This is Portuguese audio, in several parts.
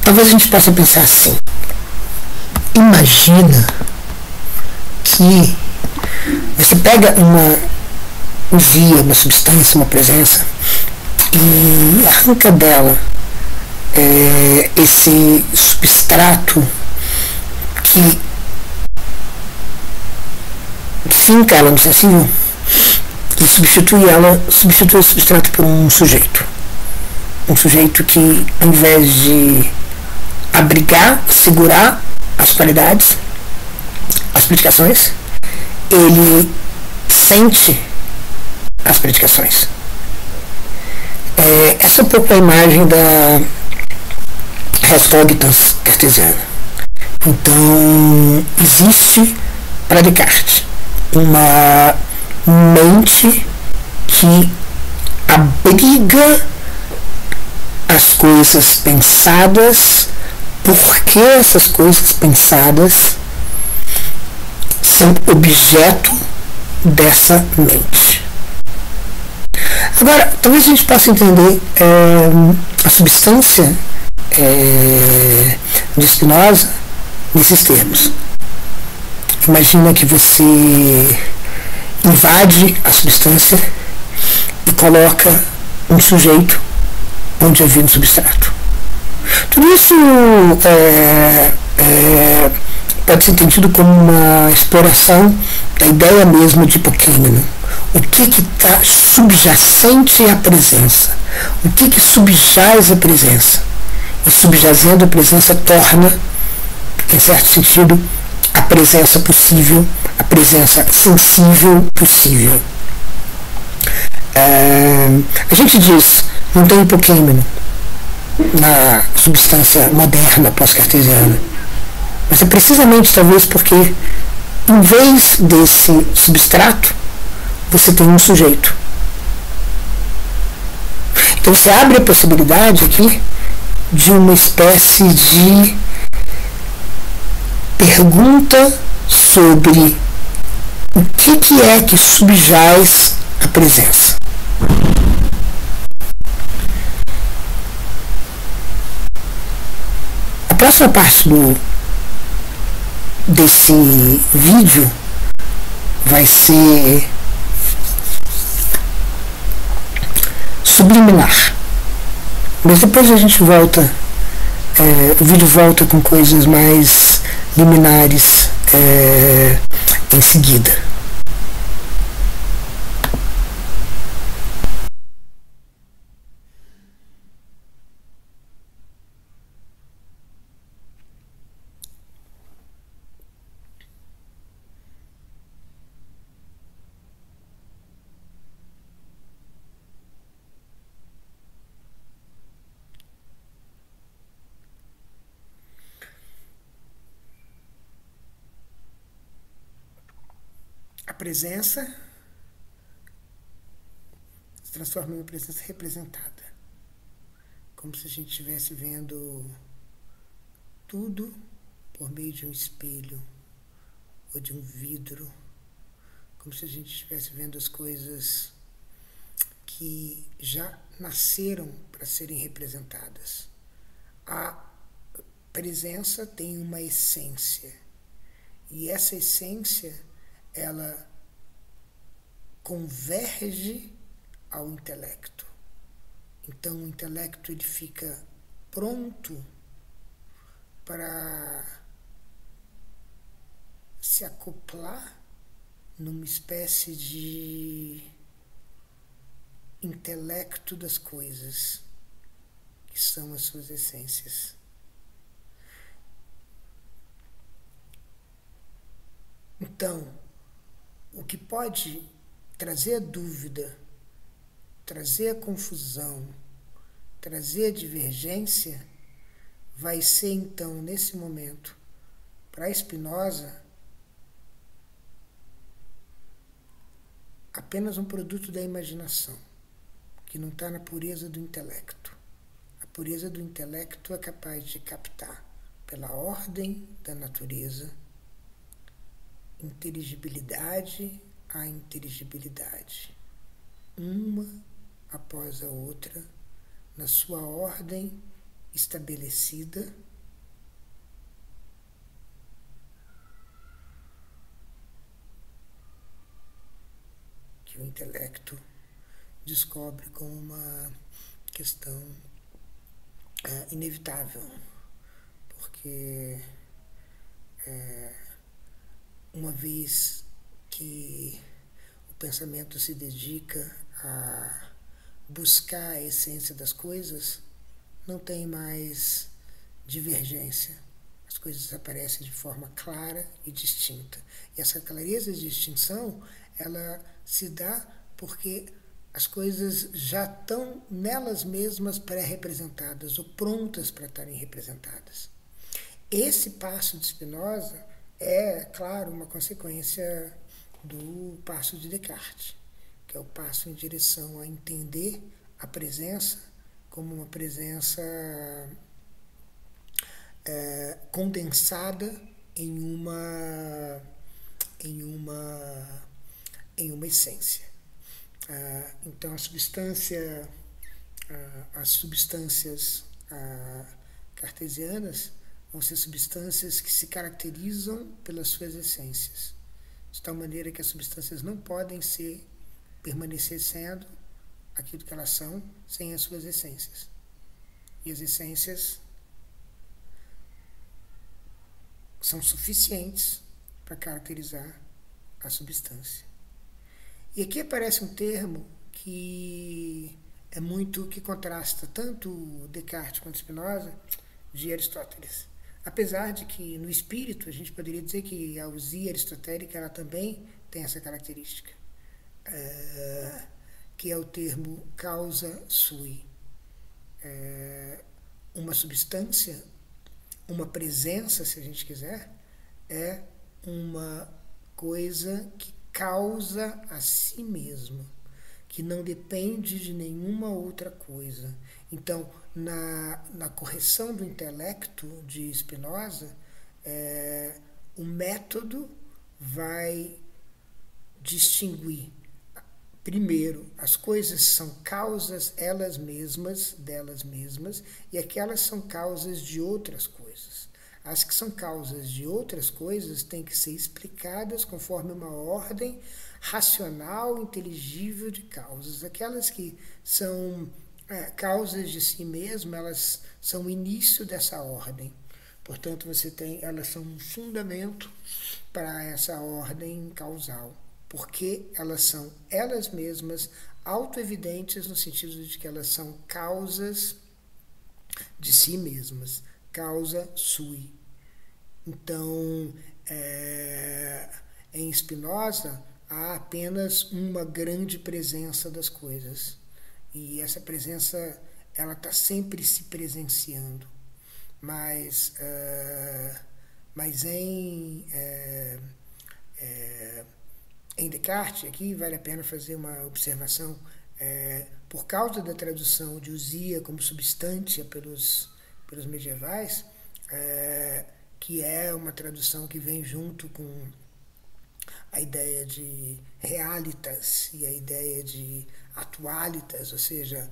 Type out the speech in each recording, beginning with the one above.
Talvez a gente possa pensar assim: imagina que você pega um via, uma substância, uma presença, e arranca dela esse substrato que finca ela no sensível e substitui o substrato por um sujeito. Um sujeito que, ao invés de abrigar, segurar as qualidades, as predicações, ele sente as predicações. Essa é um pouco a imagem da res cogitans cartesiana. Então, existe para Descartes uma mente que abriga as coisas pensadas, porque essas coisas pensadas são objeto dessa mente. Agora, talvez a gente possa entender a substância de Spinoza nesses termos. Imagina que você invade a substância e coloca um sujeito onde havia um substrato. Tudo isso pode ser entendido como uma exploração da ideia mesmo de Hippocampus. O que está subjacente à presença? O que subjaz a presença? E subjazendo a presença torna, em certo sentido, a presença possível, a presença sensível possível. A gente diz, não tem Hippocampus na substância moderna pós-cartesiana, mas é precisamente talvez porque, em vez desse substrato, você tem um sujeito. Então você abre a possibilidade aqui de uma espécie de pergunta sobre o que é que subjaz a presença. A próxima parte desse vídeo vai ser subliminar, mas depois a gente volta, o vídeo volta com coisas mais liminares em seguida. A presença se transforma em uma presença representada, como se a gente estivesse vendo tudo por meio de um espelho ou de um vidro, como se a gente estivesse vendo as coisas que já nasceram para serem representadas. A presença tem uma essência, e essa essência ela converge ao intelecto. Então o intelecto ele fica pronto para se acoplar numa espécie de intelecto das coisas, que são as suas essências. Então, o que pode trazer a dúvida, trazer a confusão, trazer a divergência, vai ser então, nesse momento, para Spinoza, apenas um produto da imaginação, que não está na pureza do intelecto. A pureza do intelecto é capaz de captar, pela ordem da natureza, inteligibilidade a inteligibilidade, uma após a outra, na sua ordem estabelecida, que o intelecto descobre como uma questão inevitável, porque uma vez que o pensamento se dedica a buscar a essência das coisas, não tem mais divergência. As coisas aparecem de forma clara e distinta. E essa clareza de distinção, ela se dá porque as coisas já estão nelas mesmas pré-representadas ou prontas para estarem representadas. Esse passo de Spinoza é, claro, uma consequência do passo de Descartes, que é o passo em direção a entender a presença como uma presença condensada em uma essência. Então as substâncias cartesianas vão ser substâncias que se caracterizam pelas suas essências, de tal maneira que as substâncias não podem permanecer sendo aquilo que elas são sem as suas essências. E as essências são suficientes para caracterizar a substância. E aqui aparece um termo que que contrasta tanto Descartes quanto Spinoza de Aristóteles. Apesar de que no espírito a gente poderia dizer que a usia aristotélica ela também tem essa característica, que é o termo causa sui. Uma substância, uma presença, se a gente quiser, é uma coisa que causa a si mesma, que não depende de nenhuma outra coisa. Então, na correção do intelecto de Spinoza, o método vai distinguir, primeiro, as coisas são causas elas mesmas, delas mesmas, e aquelas são causas de outras coisas. As que são causas de outras coisas têm que ser explicadas conforme uma ordem racional, inteligível de causas. Aquelas que são causas de si mesmas, elas são o início dessa ordem. Portanto, elas são um fundamento para essa ordem causal, porque elas são elas mesmas autoevidentes no sentido de que elas são causas de si mesmas, causa sui. Então, em Spinoza, há apenas uma grande presença das coisas. E essa presença, ela está sempre se presenciando. Mas em Descartes, aqui vale a pena fazer uma observação, por causa da tradução de usia como substância pelos medievais, que é uma tradução que vem junto com a ideia de realitas e a ideia de atualitas, ou seja,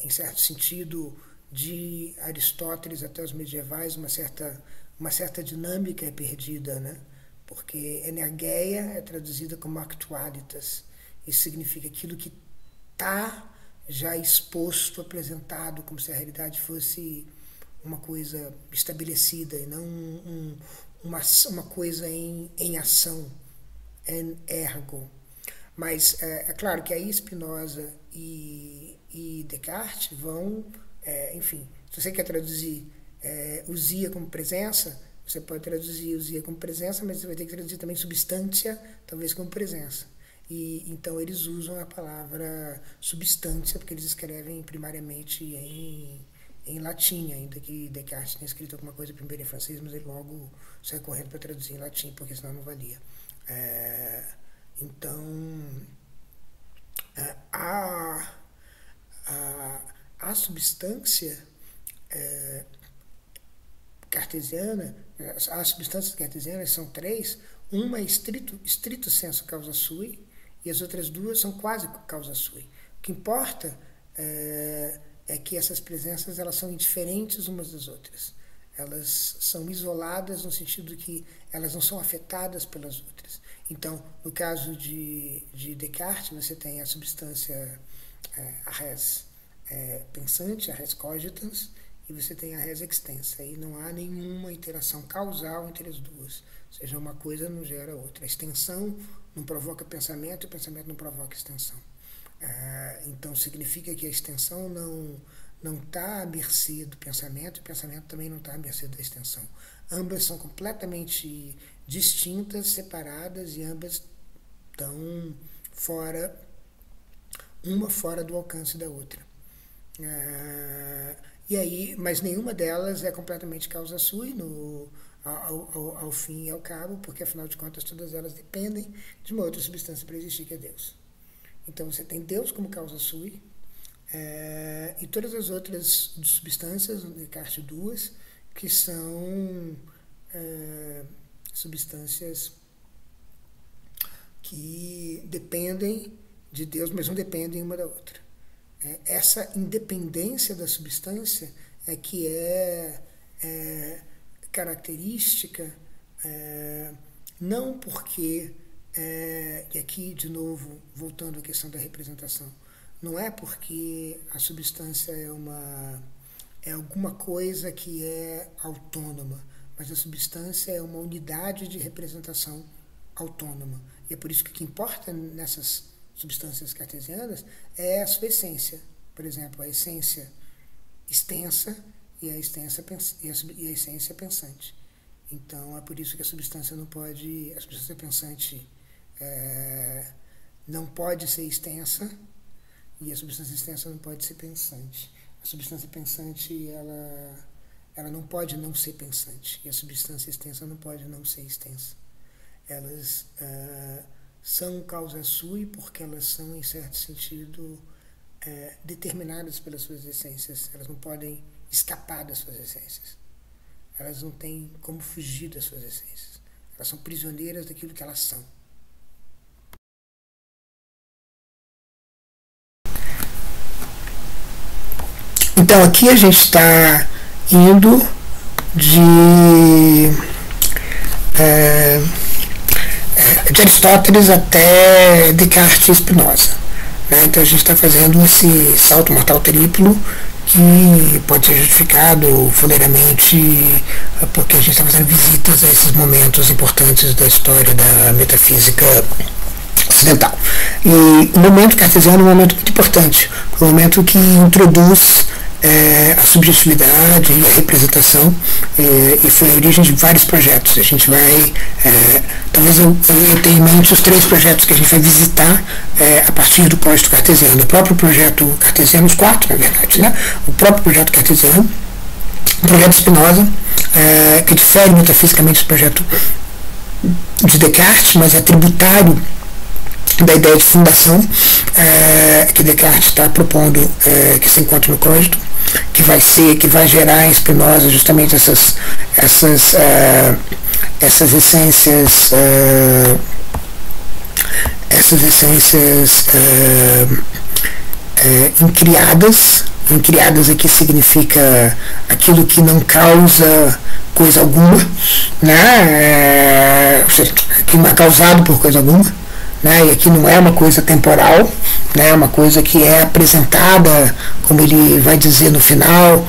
em certo sentido, de Aristóteles até os medievais, uma certa dinâmica é perdida, né? Porque energeia é traduzida como actualitas. Isso significa aquilo que está já exposto, apresentado, como se a realidade fosse uma coisa estabelecida e não uma coisa em ação, en ergo. Mas é claro que aí Spinoza e Descartes vão, enfim, se você quer traduzir usia como presença, você pode traduzir usia como presença, mas você vai ter que traduzir também substância, talvez como presença. E então eles usam a palavra substância, porque eles escrevem primariamente em latim, ainda que Descartes tenha escrito alguma coisa primeiro em francês, mas ele logo sai correndo para traduzir em latim, porque senão não valia. Então, a substância cartesiana, as substâncias cartesianas são três. Uma é estrito sensu causa sui, e as outras duas são quase causa sui. O que importa é é que essas presenças elas são indiferentes umas das outras. Elas são isoladas no sentido que elas não são afetadas pelas outras. Então, no caso de Descartes, você tem a substância, a res pensante, a res cogitans, e você tem a res extensa. E não há nenhuma interação causal entre as duas. Ou seja, uma coisa não gera outra. A extensão não provoca pensamento, e o pensamento não provoca extensão. Então, significa que a extensão não está à mercê do pensamento, e o pensamento também não está à mercê da extensão. Ambas são completamente distintas, separadas, e ambas estão uma fora do alcance da outra. E aí, mas nenhuma delas é completamente causa sui ao fim e ao cabo, porque afinal de contas todas elas dependem de uma outra substância para existir, que é Deus. Então você tem Deus como causa sui, e todas as outras substâncias, no Descartes duas, que são substâncias que dependem de Deus, mas não dependem uma da outra. Essa independência da substância é que é característica, não porque, e aqui de novo voltando à questão da representação, não é porque a substância é alguma coisa que é autônoma, mas a substância é uma unidade de representação autônoma. E é por isso que o que importa nessas substâncias cartesianas é a sua essência. Por exemplo, a essência extensa e a essência pensante. Então, é por isso que a substância pensante não pode ser extensa, e a substância extensa não pode ser pensante. A substância pensante, ela não pode não ser pensante, e a substância extensa não pode não ser extensa. Elas são causa sui porque elas são, em certo sentido, determinadas pelas suas essências. Elas não podem escapar das suas essências. Elas não têm como fugir das suas essências. Elas são prisioneiras daquilo que elas são. Então aqui a gente está indo de Aristóteles até Descartes e Spinoza. Então a gente está fazendo esse salto mortal triplo, que pode ser justificado fuleiramente porque a gente está fazendo visitas a esses momentos importantes da história da metafísica ocidental. E o momento cartesiano é um momento muito importante, um momento que introduz a subjetividade e a representação, e foi a origem de vários projetos. A gente vai, talvez eu tenha em mente os 3 projetos que a gente vai visitar a partir do projeto cartesiano. O próprio projeto cartesiano, os 4 na verdade, né? O próprio projeto cartesiano, o projeto Spinoza, que difere metafisicamente do projeto de Descartes, mas é tributário da ideia de fundação que Descartes está propondo, que se encontra no cogito, que vai gerar em Spinoza justamente essas essências incriadas aqui significa aquilo que não causa coisa alguma, né? Ou seja, que não é causado por coisa alguma, né? E aqui não é uma coisa temporal, né? É uma coisa que é apresentada, como ele vai dizer no final,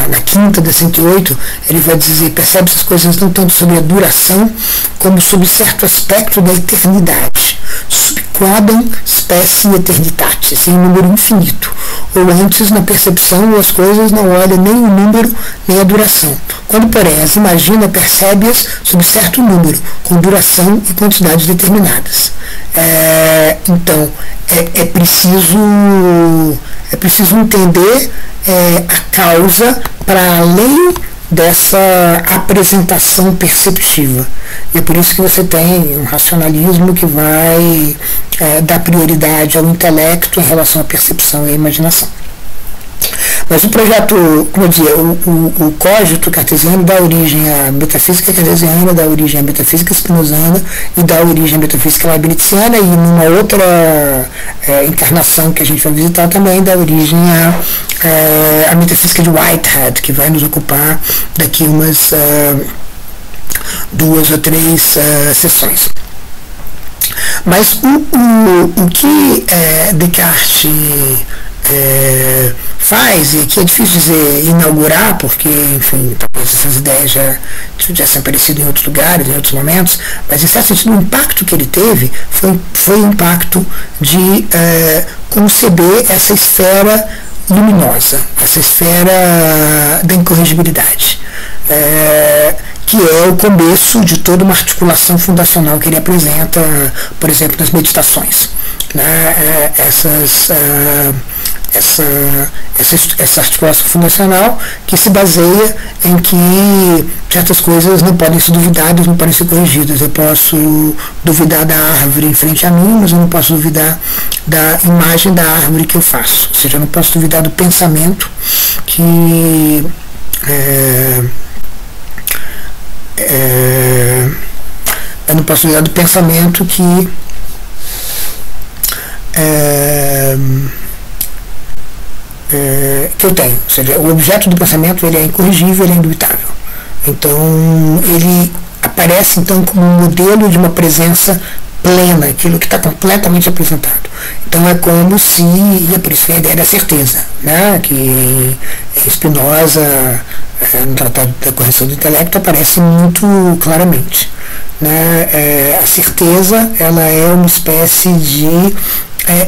na quinta da 108, ele vai dizer: percebe essas coisas não tanto sobre a duração, como sobre certo aspecto da eternidade. Subquadam specie eternitatis, em número infinito. Ou antes, na percepção, as coisas não olham nem o número, nem a duração. Quando, porém, as imagina, percebe-as sob certo número, com duração e quantidades determinadas. Então, é preciso entender a causa para além dessa apresentação perceptiva. E é por isso que você tem um racionalismo que vai dar prioridade ao intelecto em relação à percepção e à imaginação. Mas o projeto, como eu dizia, o cogito cartesiano dá origem à metafísica cartesiana, dá origem à metafísica spinozana e dá origem à metafísica leibniziana, e numa outra encarnação que a gente vai visitar também dá origem à metafísica de Whitehead, que vai nos ocupar daqui umas 2 ou 3 sessões. Mas o que Descartes faz, e que é difícil dizer inaugurar, porque, enfim, talvez essas ideias já tivessem aparecido em outros lugares, em outros momentos, mas, em certo sentido, o impacto que ele teve foi o impacto de conceber essa esfera luminosa, essa esfera da incorrigibilidade, que é o começo de toda uma articulação fundacional que ele apresenta, por exemplo, nas meditações. Né? Essa articulação fundacional que se baseia em que certas coisas não podem ser duvidadas, não podem ser corrigidas. Eu posso duvidar da árvore em frente a mim, mas eu não posso duvidar da imagem da árvore que eu faço. Ou seja, eu não posso duvidar do pensamento que eu não posso duvidar do pensamento que eu tenho. Ou seja, o objeto do pensamento ele é incorrigível, ele é indubitável. Então ele aparece então como um modelo de uma presença plena, aquilo que está completamente apresentado. Então é como se, e é por isso que a ideia da certeza, né, que Spinoza, no Tratado da Correção do Intelecto, aparece muito claramente. Né? A certeza ela é uma espécie de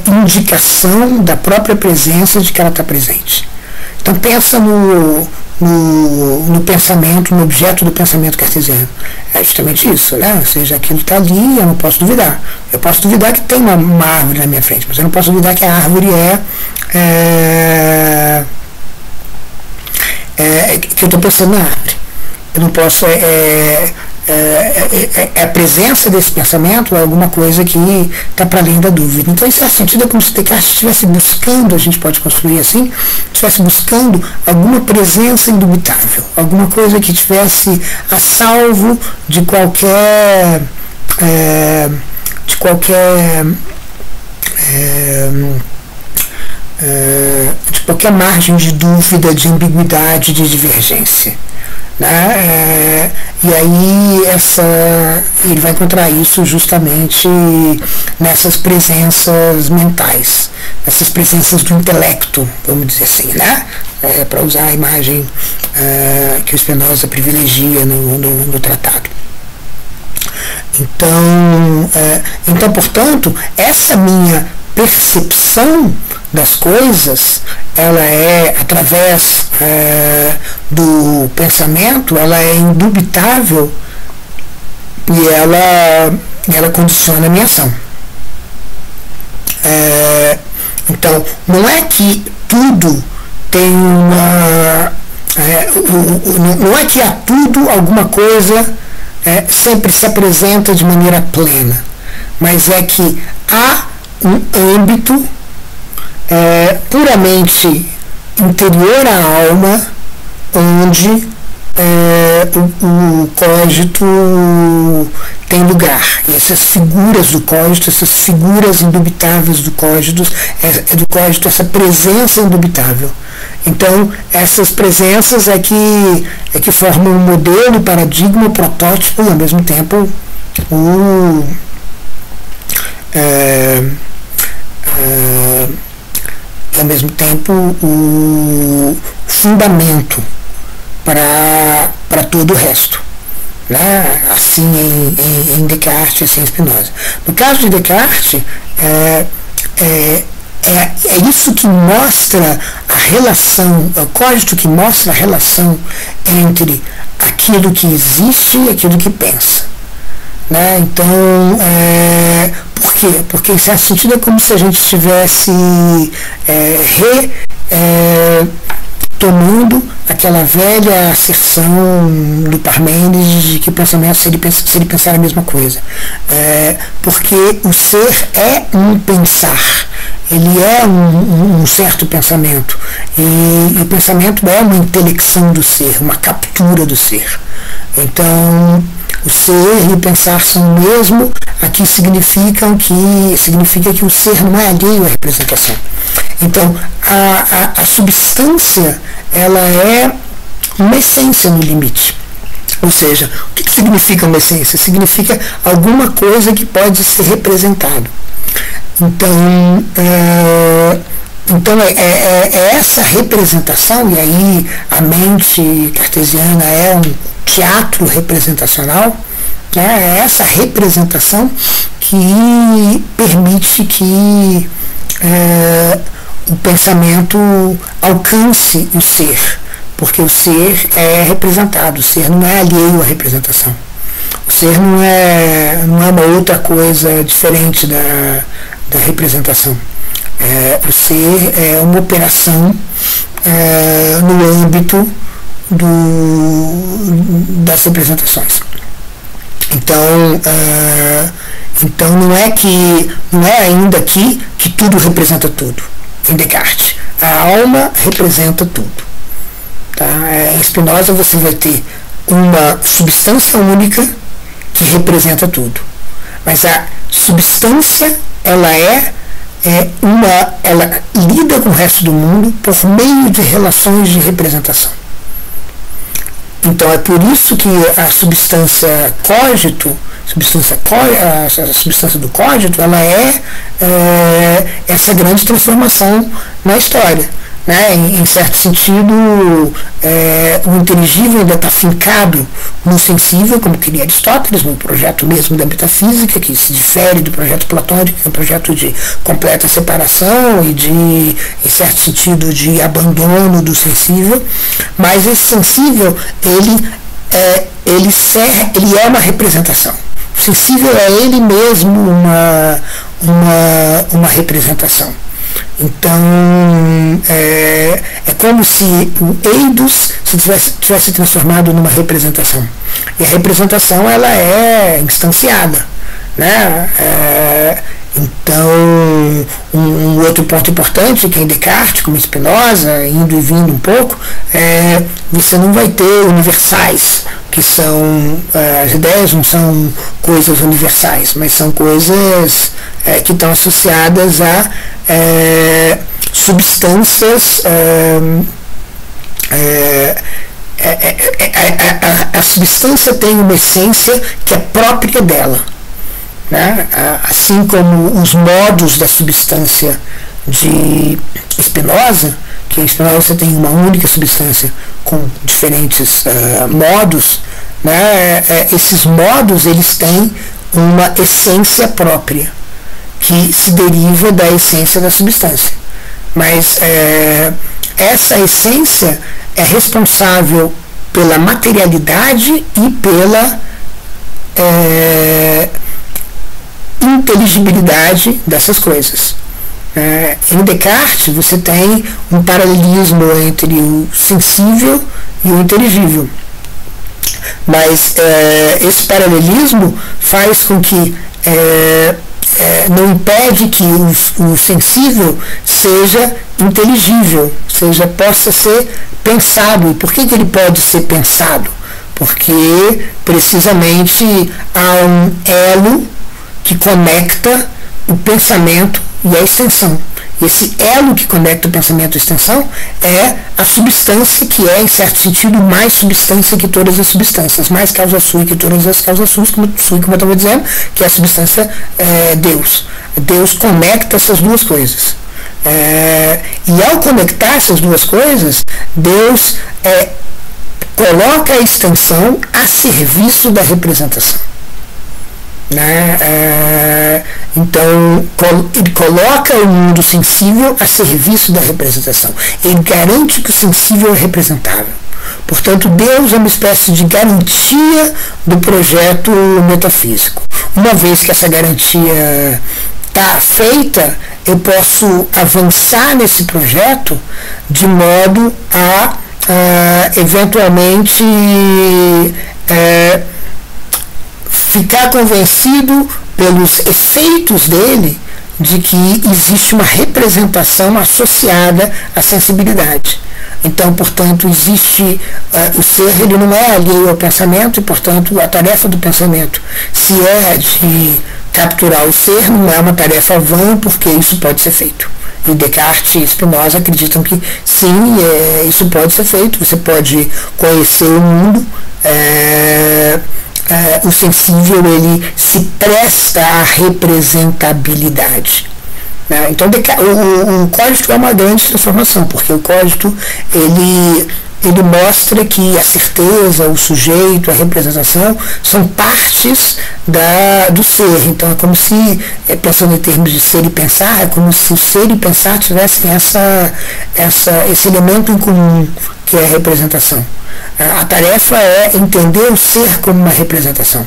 indicação da própria presença de que ela está presente. Então pensa no pensamento, no objeto do pensamento cartesiano. É justamente isso, né? Ou seja, aquilo está ali, eu não posso duvidar. Eu posso duvidar que tem uma árvore na minha frente, mas eu não posso duvidar que a árvore que eu estou pensando na árvore. Eu não posso... a presença desse pensamento é alguma coisa que está para além da dúvida. Então, em certo sentido, é como se Descartes estivesse buscando, a gente pode construir assim, estivesse buscando alguma presença indubitável, alguma coisa que estivesse a salvo de qualquer margem de dúvida, de ambiguidade, de divergência. Né? E aí ele vai encontrar isso justamente nessas presenças mentais, nessas presenças do intelecto, vamos dizer assim, né? Para usar a imagem que o Spinoza privilegia no tratado. Então, portanto, essa minha percepção das coisas, ela é, através do pensamento, ela é indubitável e ela condiciona a minha ação. Então, não é que tudo tem não é que a tudo alguma coisa sempre se apresenta de maneira plena, mas é que há um âmbito puramente interior à alma, onde o cogito tem lugar. E essas figuras do cogito, essas figuras indubitáveis do cogito, essa presença indubitável. Então, essas presenças é que formam um modelo, um paradigma, um protótipo, e ao mesmo tempo o fundamento para todo o resto, né? Assim em Descartes, assim em Spinoza. No caso de Descartes, é isso que mostra a relação, é o cogito que mostra a relação entre aquilo que existe e aquilo que pensa. Né? Então, por quê? Porque, em certo sentido, é como se a gente estivesse retomando aquela velha asserção do Parmênides de que o pensamento, se ele pensar a mesma coisa. Porque o ser é um pensar. ele é um certo pensamento. E o pensamento é uma intelecção do ser, uma captura do ser. Então, o ser e o pensar são o mesmo, aqui significa que o ser não é alheio à representação. Então, a substância, ela é uma essência no limite. Ou seja, o que significa uma essência? Significa alguma coisa que pode ser representado. Então, essa representação, e aí a mente cartesiana é um teatro representacional, né? É essa representação que permite que o pensamento alcance o ser, porque o ser é representado, o ser não é alheio à representação. O ser não é uma outra coisa diferente da representação. O ser é uma operação no âmbito das representações. Então não é ainda aqui que tudo representa tudo. Em Descartes, a alma representa tudo. Tá? Em Spinoza você vai ter uma substância única que representa tudo. Mas a substância, ela lida com o resto do mundo por meio de relações de representação. Então é por isso que a substância cogito, a substância do cogito, ela é essa grande transformação na história. Né? Em certo sentido, o inteligível ainda está fincado no sensível, como queria Aristóteles, no projeto mesmo da metafísica, que se difere do projeto platônico, que é um projeto de completa separação e em certo sentido, de abandono do sensível. Mas esse sensível, ele é uma representação. O sensível é ele mesmo uma representação. Então, é como se o eidos se tivesse transformado numa representação. E a representação, ela é instanciada. Né? Então, um outro ponto importante, que é em Descartes, como Spinoza, indo e vindo um pouco, você não vai ter universais, que são, as ideias não são coisas universais, mas são coisas que estão associadas a substâncias, a substância tem uma essência que é própria dela. Né? Assim como os modos da substância de Spinoza, que em Spinoza você tem uma única substância com diferentes modos, né? Esses modos, eles têm uma essência própria, que se deriva da essência da substância. Mas essa essência é responsável pela materialidade e pela inteligibilidade dessas coisas. Em Descartes você tem um paralelismo entre o sensível e o inteligível. Mas esse paralelismo faz com que não impede que o sensível seja inteligível, possa ser pensado. E por que ele pode ser pensado? Porque precisamente há um elo que conecta o pensamento e a extensão. Esse elo que conecta o pensamento e a extensão é a substância, que é, em certo sentido, mais substância que todas as substâncias, mais causa sui que todas as causas suis, como eu estava dizendo, que é a substância Deus. Deus conecta essas duas coisas. E ao conectar essas duas coisas, Deus coloca a extensão a serviço da representação. Né? Então, ele coloca o mundo sensível a serviço da representação. Ele garante que o sensível é representável. Portanto, Deus é uma espécie de garantia do projeto metafísico. Uma vez que essa garantia está feita, eu posso avançar nesse projeto de modo a eventualmente ficar convencido pelos efeitos dele, de que existe uma representação associada à sensibilidade. Então, portanto, existe o ser, ele não é alheio ao pensamento, e, portanto, a tarefa do pensamento, se é de capturar o ser, não é uma tarefa vã, porque isso pode ser feito. E Descartes e Spinoza acreditam que sim, isso pode ser feito, você pode conhecer o mundo, o sensível, ele se presta à representabilidade. Então o código é uma grande transformação, porque o código ele mostra que a certeza, o sujeito, a representação são partes do ser. Então é como se, pensando em termos de ser e pensar, é como se o ser e pensar tivessem esse elemento em comum, que é a representação. A tarefa é entender o ser como uma representação,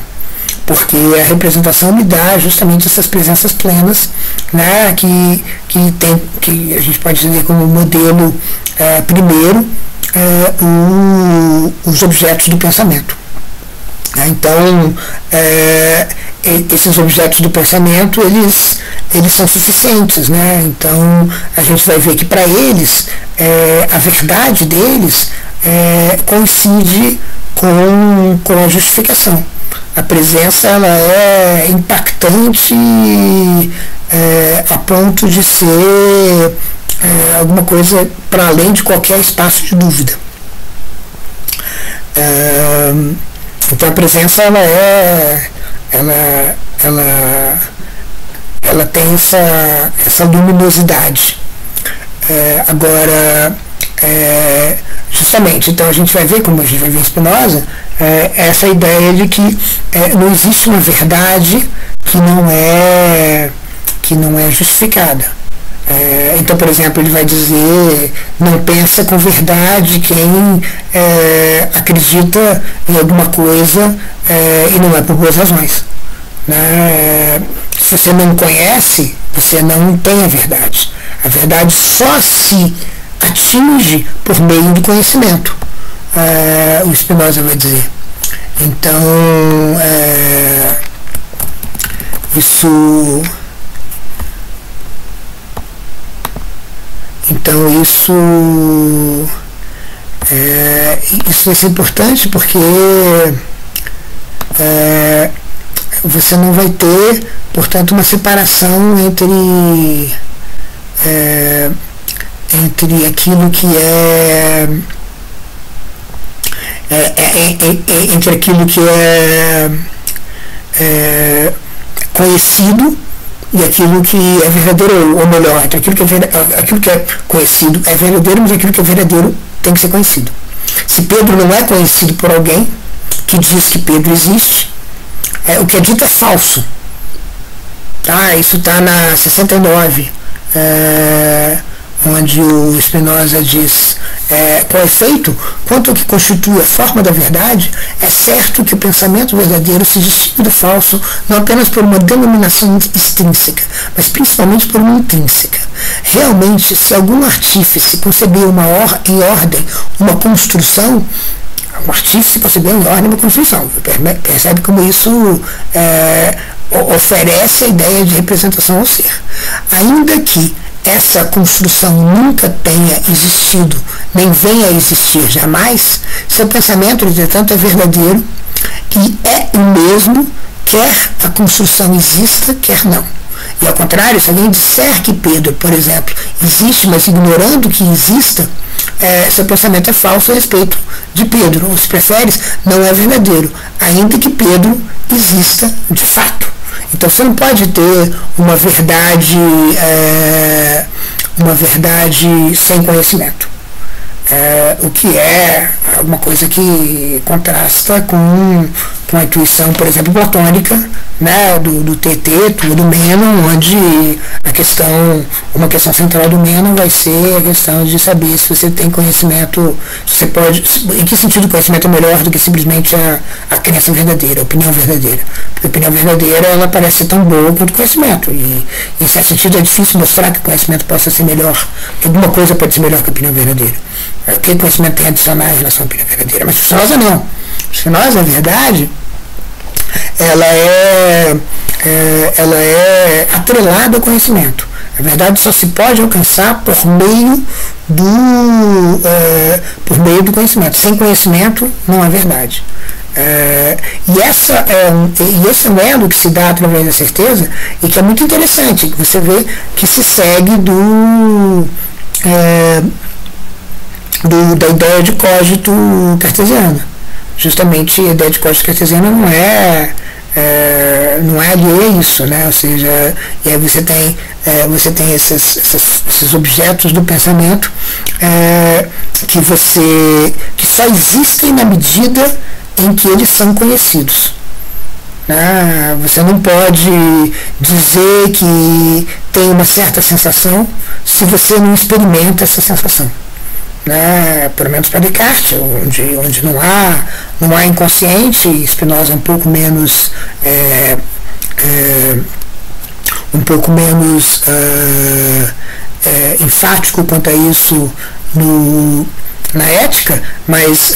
porque a representação me dá justamente essas presenças plenas, né, que a gente pode dizer como modelo primeiro, os objetos do pensamento. Então, esses objetos do pensamento, eles são suficientes, né? Então, a gente vai ver que para eles, a verdade deles coincide com a justificação. A presença, ela é impactante a ponto de ser alguma coisa para além de qualquer espaço de dúvida. Então a presença, ela tem essa luminosidade. Agora, justamente, então a gente vai ver, como a gente vai ver em Spinoza, essa ideia de que não existe uma verdade que não é justificada. Então, por exemplo, ele vai dizer: não pensa com verdade quem acredita em alguma coisa e não é por boas razões. Se você não conhece, você não tem a verdade. A verdade só se atinge por meio do conhecimento, o Spinoza vai dizer. Então, isso vai ser importante, porque você não vai ter, portanto, uma separação entre aquilo que entre aquilo que é conhecido e aquilo que é verdadeiro, ou melhor, entre aquilo que é conhecido é verdadeiro, mas aquilo que é verdadeiro tem que ser conhecido. Se Pedro não é conhecido por alguém que diz que Pedro existe, o que é dito é falso. Isso está na 69, onde o Spinoza diz: com efeito, quanto ao que constitui a forma da verdade, é certo que o pensamento verdadeiro se distingue do falso não apenas por uma denominação extrínseca, mas principalmente por uma intrínseca. Realmente, se algum artífice concebeu em ordem uma construção, um artífice concebeu em ordem uma construção. Percebe como isso oferece a ideia de representação ao ser. Ainda que essa construção nunca tenha existido, nem venha a existir jamais, seu pensamento, entretanto, é verdadeiro e é o mesmo, quer a construção exista, quer não. E ao contrário, se alguém disser que Pedro, por exemplo, existe, mas ignorando que exista, seu pensamento é falso a respeito de Pedro, ou se preferes, não é verdadeiro, ainda que Pedro exista de fato. Então você não pode ter uma verdade sem conhecimento, o que é uma coisa que contrasta com a intuição, por exemplo, platônica, né, do TT, do Menon, onde uma questão central do Menon vai ser a questão de saber se você tem conhecimento, em que sentido o conhecimento é melhor do que simplesmente a crença verdadeira, a opinião verdadeira. Porque a opinião verdadeira, ela parece ser tão boa quanto o conhecimento, e em certo sentido é difícil mostrar que o conhecimento possa ser melhor, que alguma coisa pode ser melhor que a opinião verdadeira. O que o conhecimento tem a adicionar em relação à opinião verdadeira? Mas Spinoza não. Spinoza, a verdade, ela atrelado ao conhecimento. A verdade só se pode alcançar por meio do conhecimento. Sem conhecimento não há verdade. E esse é um elo que se dá através da certeza e que é muito interessante, que você vê que se segue da ideia de cogito cartesiana. Justamente a ideia de cogito cartesiana não é alheia a isso, né? Ou seja, e aí você tem esses objetos do pensamento que só existem na medida em que eles são conhecidos. Você não pode dizer que tem uma certa sensação se você não experimenta essa sensação. Pelo menos para Descartes, onde não há inconsciente. Spinoza é um pouco menos enfático quanto a isso na ética, mas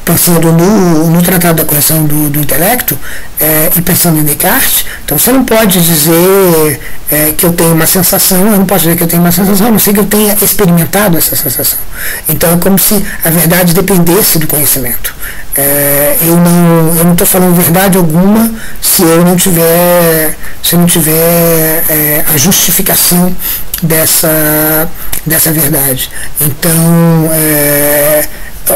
pensando no Tratado da Correção do Intelecto e pensando em Descartes, então você não pode dizer que eu tenho uma sensação, eu não posso dizer que eu tenho uma sensação, a não ser que eu tenha experimentado essa sensação. Então é como se a verdade dependesse do conhecimento. Eu não estou falando verdade alguma se eu não tiver a justificação dessa verdade. Então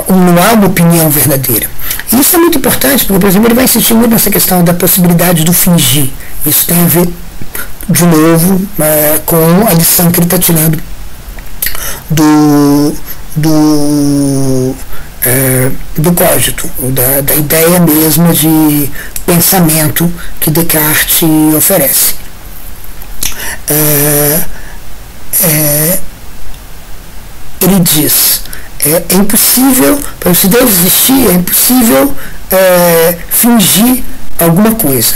não há uma opinião verdadeira. E isso é muito importante, porque, por exemplo, ele vai insistir muito nessa questão da possibilidade do fingir. Isso tem a ver, de novo, com a lição que ele está tirando do cogito, da ideia mesma de pensamento que Descartes oferece. Ele diz: é impossível, para se Deus existir, é impossível fingir alguma coisa,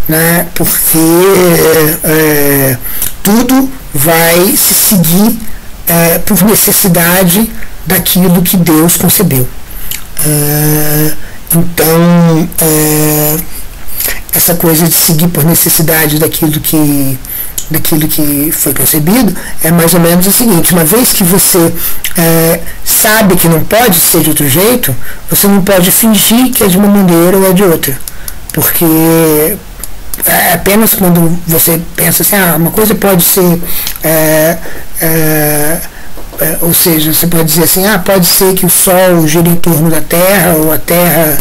né? Porque tudo vai se seguir por necessidade daquilo que Deus concebeu. Então, essa coisa de seguir por necessidade daquilo que foi concebido é mais ou menos o seguinte: uma vez que você sabe que não pode ser de outro jeito, você não pode fingir que é de uma maneira ou é de outra, porque apenas quando você pensa assim, uma coisa pode ser ou seja, você pode dizer assim, pode ser que o Sol gira em torno da Terra, ou a Terra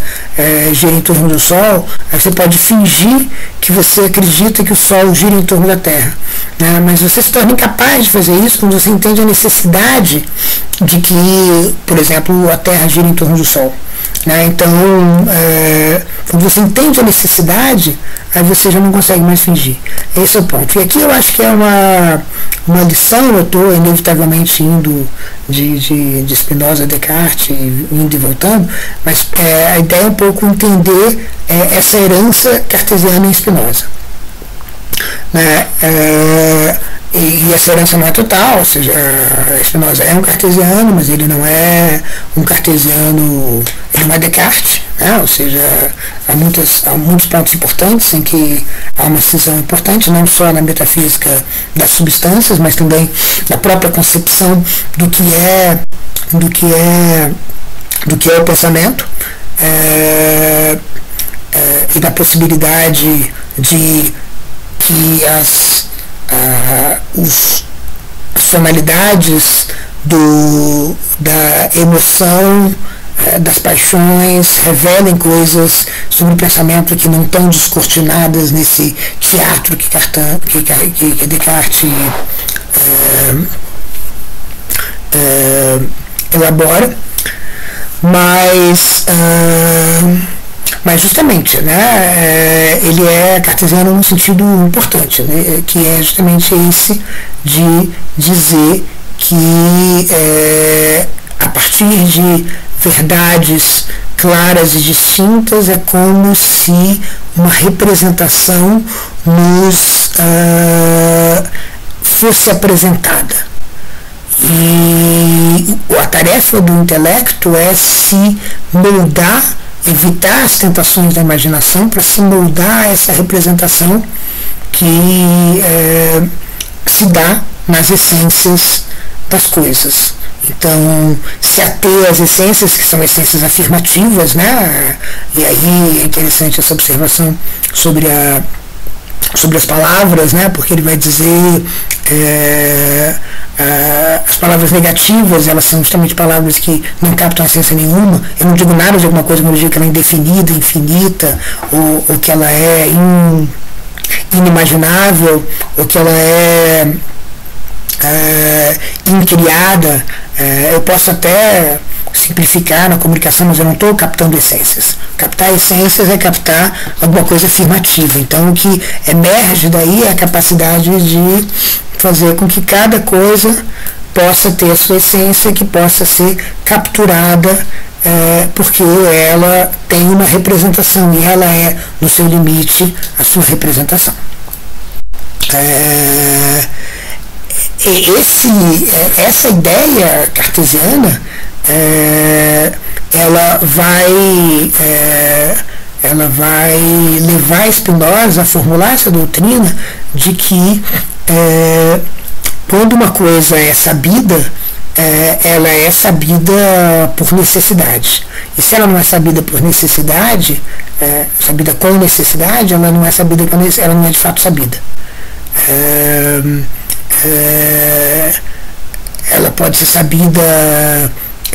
gira em torno do Sol. Aí você pode fingir que você acredita que o Sol gira em torno da Terra, né? Mas você se torna incapaz de fazer isso quando você entende a necessidade de que, por exemplo, a Terra gira em torno do Sol, né? Então, quando você entende a necessidade, aí você já não consegue mais fingir. Esse é o ponto. E aqui eu acho que é uma lição. Eu estou inevitavelmente indo de Spinoza a Descartes, indo e voltando, mas a ideia é um pouco entender essa herança cartesiana em Spinoza, né? E essa herança não é total, ou seja, Spinoza é um cartesiano, mas ele não é um cartesiano, ele não é Descartes, né? Ou seja, há muitos pontos importantes em que há uma cisão importante, não só na metafísica das substâncias, mas também na própria concepção do que é o pensamento, e da possibilidade de que as tonalidades da emoção, das paixões, revelem coisas sobre o pensamento que não estão descortinadas nesse teatro que Descartes elabora, mas justamente, né, ele é cartesiano num sentido importante, né, que é justamente esse de dizer que a partir de verdades claras e distintas é como se uma representação nos fosse apresentada. E a tarefa do intelecto é se moldar, evitar as tentações da imaginação para se moldar a essa representação que se dá nas essências das coisas. Então, se ater às essências, que são essências afirmativas, né? E aí é interessante essa observação sobre as palavras, né? Porque ele vai dizer as palavras negativas, elas são justamente palavras que não captam essência nenhuma. Eu não digo nada de alguma coisa quando eu digo que ela é indefinida, infinita, ou que ela é inimaginável, ou que ela é incriada. Eu posso até simplificar na comunicação, mas eu não estou captando essências. Captar essências é captar alguma coisa afirmativa. Então, o que emerge daí é a capacidade de fazer com que cada coisa possa ter a sua essência, que possa ser capturada, porque ela tem uma representação e ela é, no seu limite, a sua representação. Essa ideia cartesiana, ela vai levar Spinoza a formular essa doutrina de que quando uma coisa é sabida, ela é sabida por necessidade. E se ela não é sabida por necessidade, sabida com necessidade, ela não é sabida, ela não é de fato sabida. Ela pode ser sabida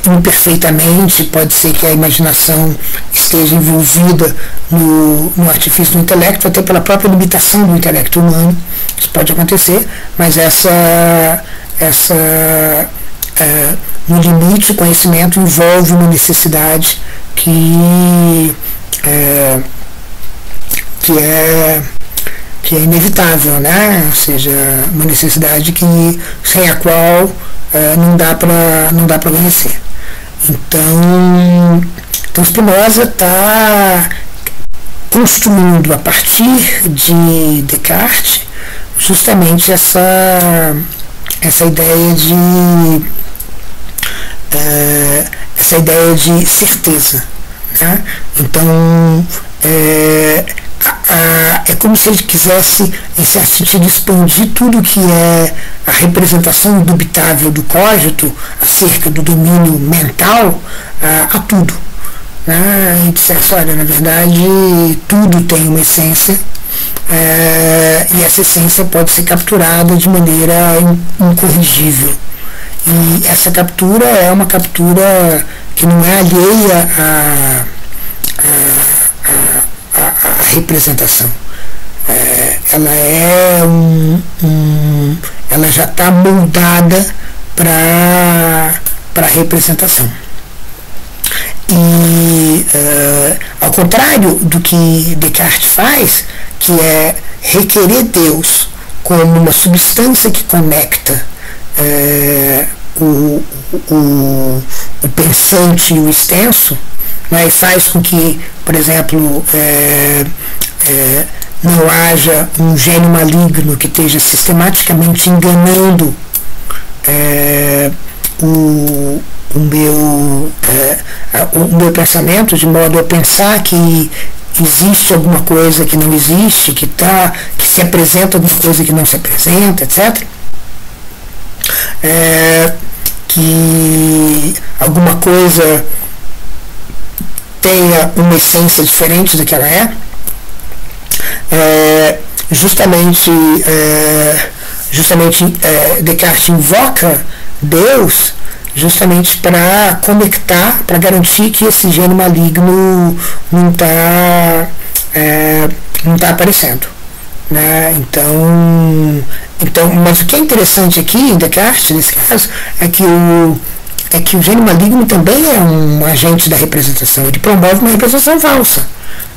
imperfeitamente, pode ser que a imaginação esteja envolvida no artifício do intelecto, até pela própria limitação do intelecto humano. Isso pode acontecer, mas no limite, o conhecimento envolve uma necessidade que é inevitável, né? Ou seja, uma necessidade sem a qual não dá para conhecer. Então Spinoza está construindo a partir de Descartes justamente essa ideia de certeza, né? Então é como se ele quisesse, em certo sentido, expandir tudo que é a representação indubitável do cogito acerca do domínio mental a tudo, né? E dissesse, olha, na verdade, tudo tem uma essência, e essa essência pode ser capturada de maneira incorrigível. E essa captura é uma captura que não é alheia à representação. Ela ela já está moldada para a representação. E ao contrário do que Descartes faz, que é requerer Deus como uma substância que conecta o pensante e o extenso, né, e faz com que, por exemplo, não haja um gênio maligno que esteja sistematicamente enganando o meu pensamento, de modo a pensar que existe alguma coisa que não existe, que se apresenta alguma coisa que não se apresenta, etc. Que alguma coisa tenha uma essência diferente do que ela é. Justamente Descartes invoca Deus justamente para conectar, para garantir que esse gênio maligno não está aparecendo, né? Então, mas o que é interessante aqui em Descartes, nesse caso, é que o gênio maligno também é um agente da representação. Ele promove uma representação falsa,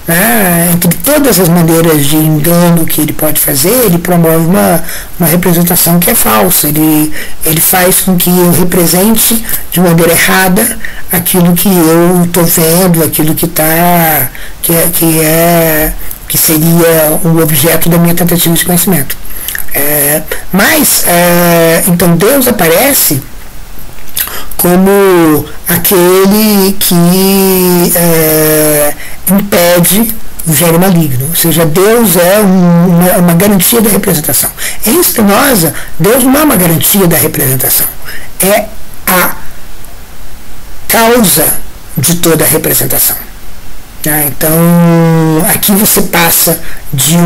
né? Entre todas as maneiras de engano que ele pode fazer, ele promove uma representação que é falsa. Ele faz com que eu represente de maneira errada aquilo que eu estou vendo, aquilo que seria um objeto da minha tentativa de conhecimento. Então Deus aparece como aquele que impede o gênio maligno. Ou seja, Deus é uma garantia da representação. Em Spinoza, Deus não é uma garantia da representação. É a causa de toda a representação. Então, aqui você passa de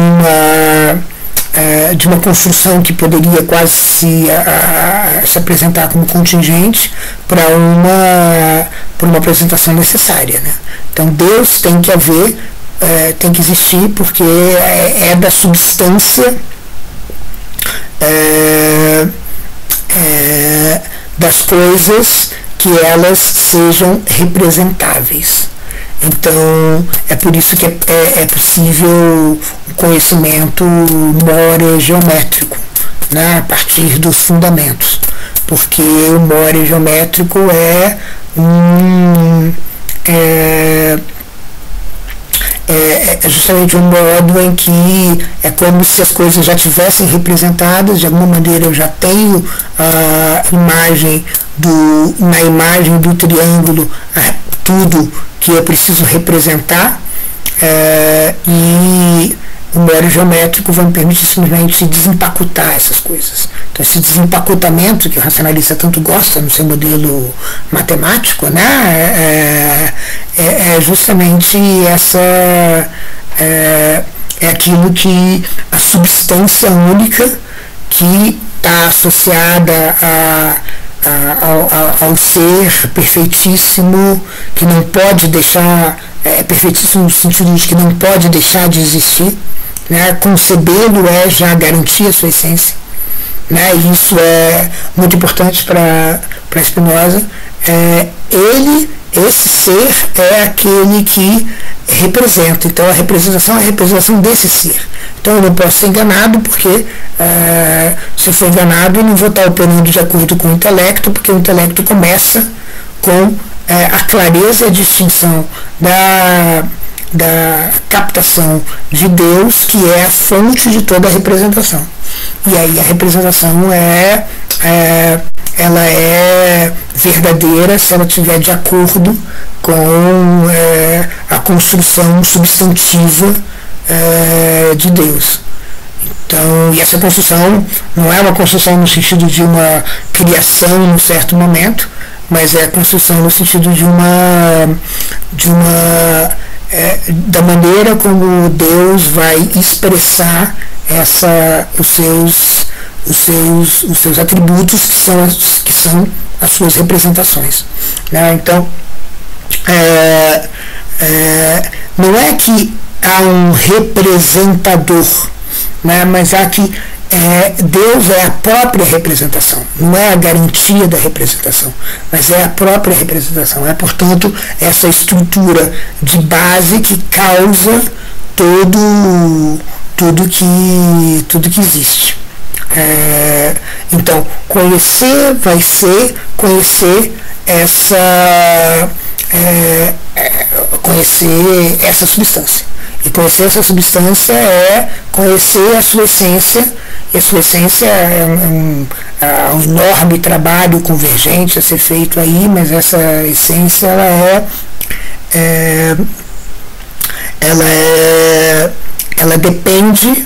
uma construção que poderia quase se apresentar como contingente para uma apresentação necessária, né? Então, Deus tem que haver, tem que existir, porque é da substância das coisas que elas sejam representáveis. Então, é por isso que é possível o conhecimento more geométrico, né, a partir dos fundamentos, porque o more geométrico é justamente um modo em que é como se as coisas já tivessem representadas. De alguma maneira eu já tenho a imagem na imagem do triângulo tudo que é preciso representar, e o more geométrico vai me permitir simplesmente desempacotar essas coisas. Então, esse desempacotamento que o racionalista tanto gosta no seu modelo matemático, né, é justamente é aquilo que a substância única que está associada ao ser perfeitíssimo, que não pode deixar, perfeitíssimo no sentido de que não pode deixar de existir, né? Concebê-lo é já garantir a sua essência, né? E isso é muito importante para Spinoza. Esse ser é aquele que representa. Então a representação é a representação desse ser. Então eu não posso ser enganado, porque se eu for enganado eu não vou estar operando de acordo com o intelecto, porque o intelecto começa com a clareza e a distinção da captação de Deus, que é a fonte de toda a representação. E aí a representação ela é verdadeira se ela estiver de acordo com a construção substantiva de Deus. Então, e essa construção não é uma construção no sentido de uma criação num certo momento, mas é a construção no sentido da maneira como Deus vai expressar os seus atributos, que são as suas representações, né? Então, não é que há um representador, né, mas há que Deus é a própria representação, não é a garantia da representação, mas é a própria representação. É, portanto, essa estrutura de base que causa tudo que existe. Então, conhecer vai ser conhecer essa substância. E conhecer essa substância é conhecer a sua essência, e a sua essência é um enorme trabalho convergente a ser feito aí, mas essa essência ela depende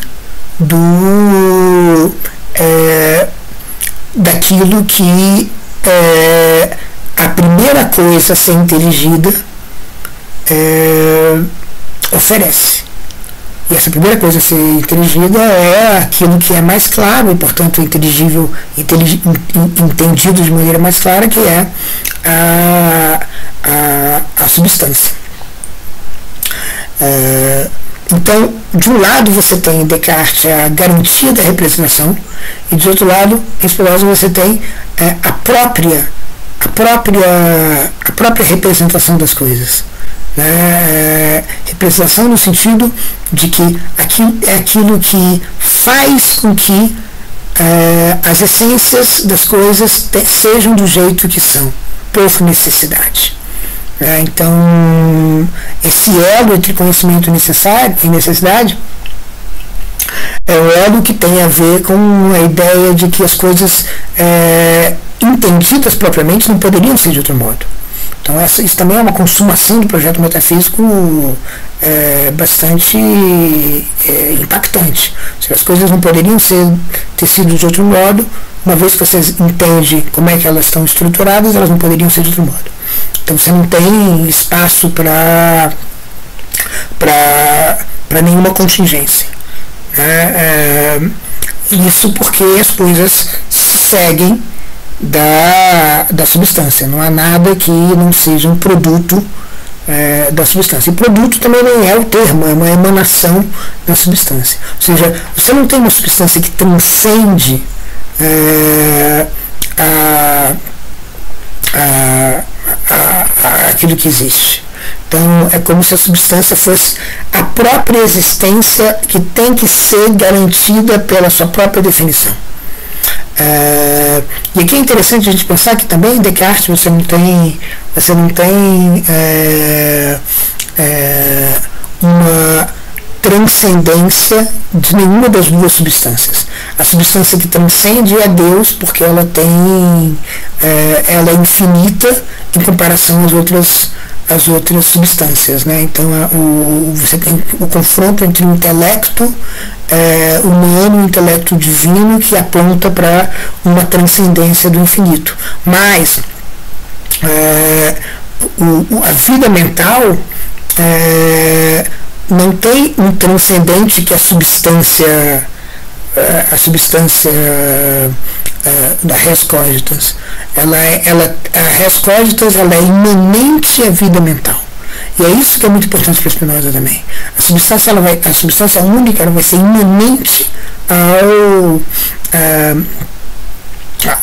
daquilo que a primeira coisa a ser inteligida oferece. E essa primeira coisa a ser inteligida é aquilo que é mais claro e, portanto, inteligível, entendido de maneira mais clara, que é a substância. Então, de um lado você tem em Descartes a garantia da representação, e de outro lado, em Spinoza, você tem a própria representação das coisas. Representação no sentido de que é aquilo que faz com que as essências das coisas sejam do jeito que são, por necessidade. Então, esse elo entre conhecimento e necessidade é um elo que tem a ver com a ideia de que as coisas entendidas propriamente não poderiam ser de outro modo. Então isso também é uma consumação do projeto metafísico bastante impactante. As coisas não poderiam ter sido de outro modo. Uma vez que você entende como é que elas estão estruturadas, elas não poderiam ser de outro modo. Então você não tem espaço para nenhuma contingência. Isso porque as coisas seguem da substância. Não há nada que não seja um produto da substância. E produto também não é o termo, é uma emanação da substância. Ou seja, você não tem uma substância que transcende aquilo que existe. Então é como se a substância fosse a própria existência que tem que ser garantida pela sua própria definição. E aqui é interessante a gente pensar que também em Descartes você não tem uma transcendência de nenhuma das duas substâncias. A substância que transcende é Deus, porque ela é infinita em comparação às outras substâncias, né? Então você tem o confronto entre o intelecto humano e o intelecto divino, que aponta para uma transcendência do infinito. Mas a vida mental não tem um transcendente que a substância da res cogitans. A res cogitans ela é imanente à vida mental. E é isso que é muito importante para Spinoza também. A substância única ela vai ser imanente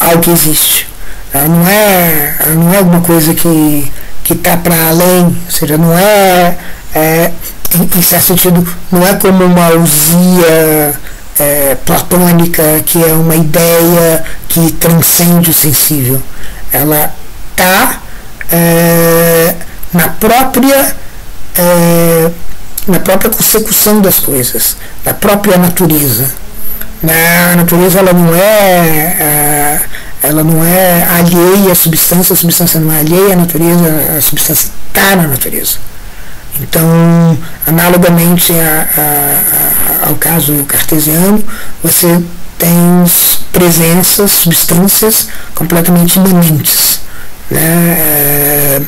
ao que existe. Ela não é alguma coisa que está para além, ou seja, não em certo sentido, não é como uma ousia platônica, que é uma ideia que transcende o sensível. Ela está na própria consecução das coisas, na própria natureza. A natureza ela não é alheia à substância, a substância não é alheia à natureza, a substância está na natureza. Então, analogamente ao caso cartesiano, você tem presenças, substâncias completamente imanentes, né?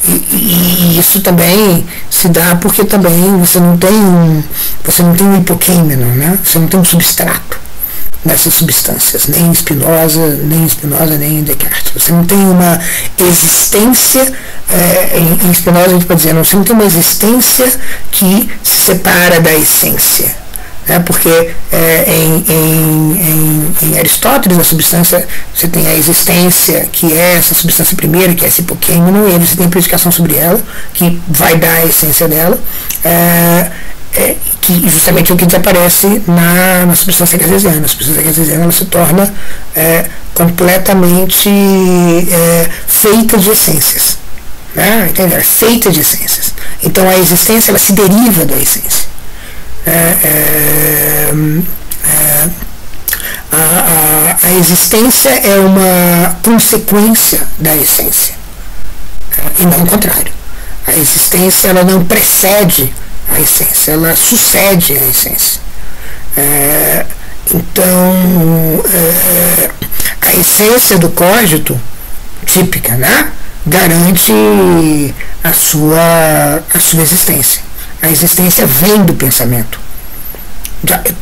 E isso também se dá porque também você não tem um hipokêmeno, né? Você não tem um substrato nessas substâncias, nem em Spinoza, nem em Descartes. Você não tem uma existência, em Spinoza a gente pode dizer, você não tem uma existência que se separa da essência. Porque em Aristóteles a substância, você tem a existência, que é essa substância primeira, que é esse hipokêmeno, e aí você tem a predicação sobre ela, que vai dar a essência dela, que justamente é o que desaparece na substância cartesiana. A substância cartesiana ela se torna completamente feita de essências, né? Entendeu? É feita de essências. Então a existência ela se deriva da essência. A existência é uma consequência da essência, e não o contrário. A existência ela não precede a essência, ela sucede a essência. Então a essência do cogito típica, né, garante a sua existência. A existência vem do pensamento.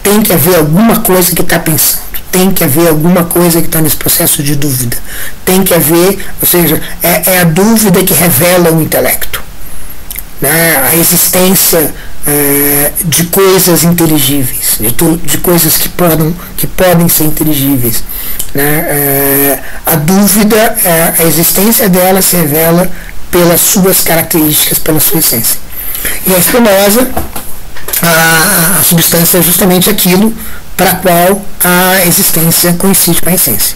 Tem que haver alguma coisa que está pensando, tem que haver alguma coisa que está nesse processo de dúvida, tem que haver, ou seja, é a dúvida que revela o intelecto, né? A existência de coisas inteligíveis, de coisas que podem ser inteligíveis, né? A dúvida, a existência dela se revela pelas suas características, pela sua essência. E a Spinoza, a substância é justamente aquilo para a qual a existência coincide com a essência.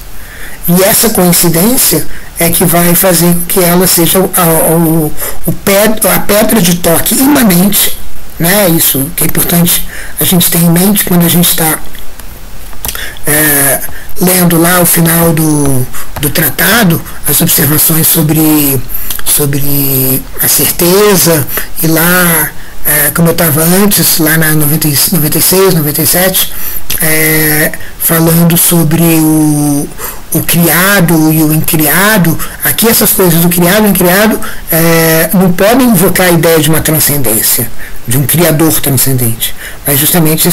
E essa coincidência é que vai fazer com que ela seja a pedra de toque imanente, né? Isso que é importante a gente ter em mente quando a gente está lendo lá o final do tratado, as observações sobre a certeza, e lá, como eu estava antes, lá na 96, 97, falando sobre o criado e o incriado. Aqui essas coisas do criado e incriado não podem invocar a ideia de uma transcendência, de um criador transcendente, mas justamente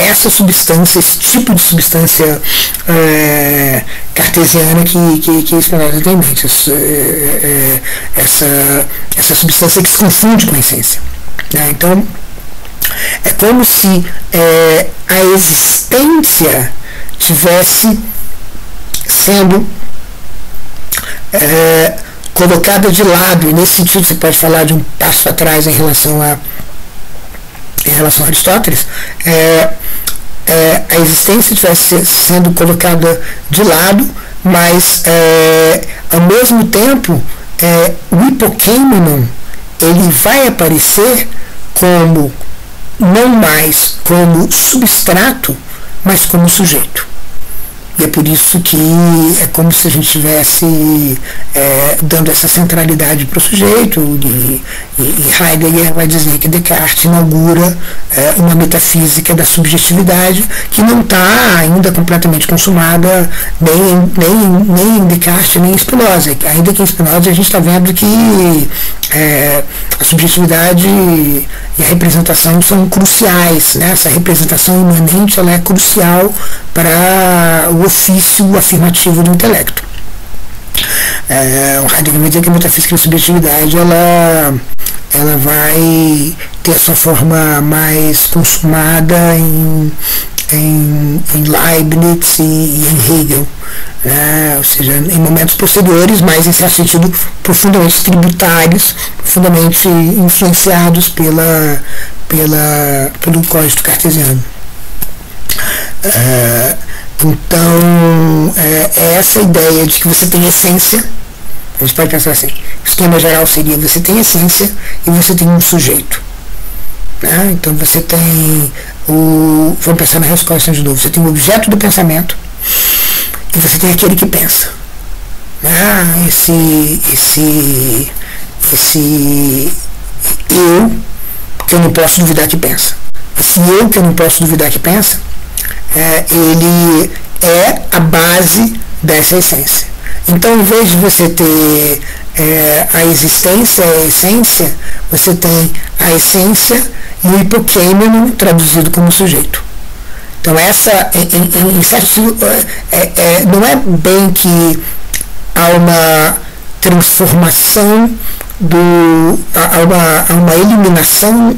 essa substância, esse tipo de substância cartesiana que Spinoza tem em mente, essa substância que se confunde com a essência, né? Então, é como se a existência tivesse sendo colocada de lado, e nesse sentido você pode falar de um passo atrás em relação a Aristóteles. A existência estivesse sendo colocada de lado, mas ao mesmo tempo o hipokeimenon, ele vai aparecer como não mais como substrato, mas como sujeito. E é por isso que é como se a gente estivesse dando essa centralidade para o sujeito, e Heidegger vai dizer que Descartes inaugura uma metafísica da subjetividade que não está ainda completamente consumada nem em Descartes nem em Spinoza. Ainda que em Spinoza a gente está vendo que a subjetividade e a representação são cruciais, né? Essa representação imanente, ela é crucial para o ofício afirmativo do intelecto. O Heidegger vai dizer que a metafísica da subjetividade ela vai ter a sua forma mais consumada em Leibniz e em Hegel, ou seja, em momentos posteriores, mas em certo sentido profundamente tributários, profundamente influenciados pelo código cartesiano. Então, essa ideia de que você tem essência, a gente pode pensar assim, o esquema geral seria: você tem essência e você tem um sujeito. Então você tem vamos pensar na resposta de novo, você tem o objeto do pensamento e você tem aquele que pensa. Esse eu que eu não posso duvidar que pensa. Esse eu que eu não posso duvidar que pensa, ele é a base dessa essência. Então, em vez de você ter a existência, a essência, você tem a essência e o hipokeimenon traduzido como sujeito. Então, essa, em certo sentido, não é bem que há uma transformação há uma eliminação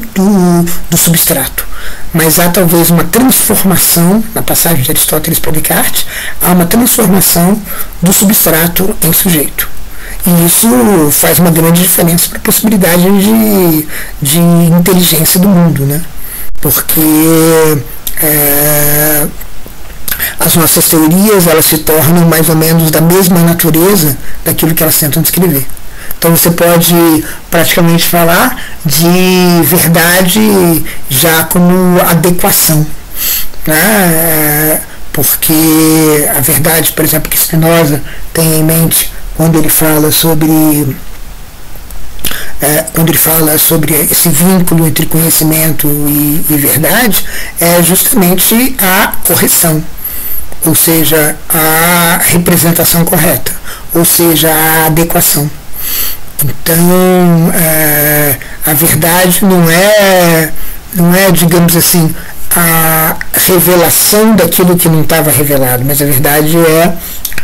do substrato, mas há talvez uma transformação, na passagem de Aristóteles para Descartes, há uma transformação do substrato em sujeito. E isso faz uma grande diferença para a possibilidade de inteligência do mundo, né? Porque as nossas teorias, elas se tornam mais ou menos da mesma natureza daquilo que elas tentam descrever. Então você pode praticamente falar de verdade já como adequação, né? Porque a verdade, por exemplo, que Spinoza tem em mente quando ele fala sobre esse vínculo entre conhecimento e verdade, é justamente a correção, ou seja, a representação correta, ou seja, a adequação. Então, a verdade não é, digamos assim, a revelação daquilo que não estava revelado, mas a verdade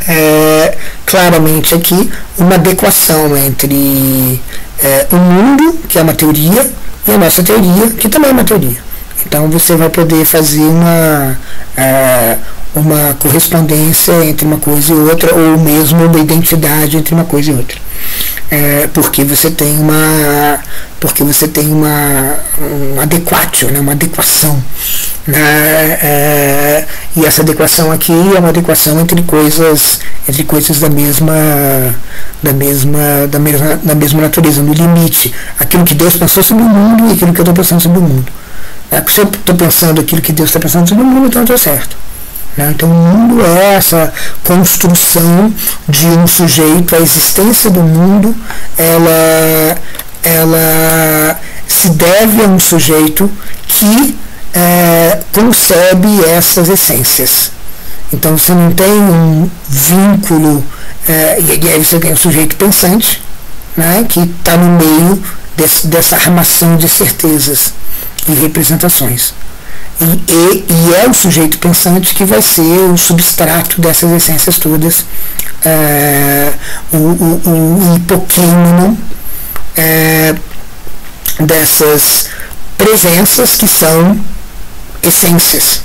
é claramente aqui uma adequação entre o mundo, que é uma teoria, e a nossa teoria, que também é uma teoria. Então você vai poder fazer uma correspondência entre uma coisa e outra, ou mesmo uma identidade entre uma coisa e outra. Porque você tem um adequatio, né, uma adequação, né, e essa adequação aqui é uma adequação entre coisas da mesma natureza, no limite, aquilo que Deus pensou sobre o mundo e aquilo que eu estou pensando sobre o mundo. Se eu estou pensando aquilo que Deus está pensando sobre o mundo, então eu estou certo. né? Então o mundo é essa construção de um sujeito, a existência do mundo, ela se deve a um sujeito que concebe essas essências. Então você não tem um vínculo, e aí você tem o sujeito pensante, né, que está no meio dessa armação de certezas e representações. E é o sujeito pensante que vai ser o substrato dessas essências todas, o hipokêmeno dessas presenças que são essências.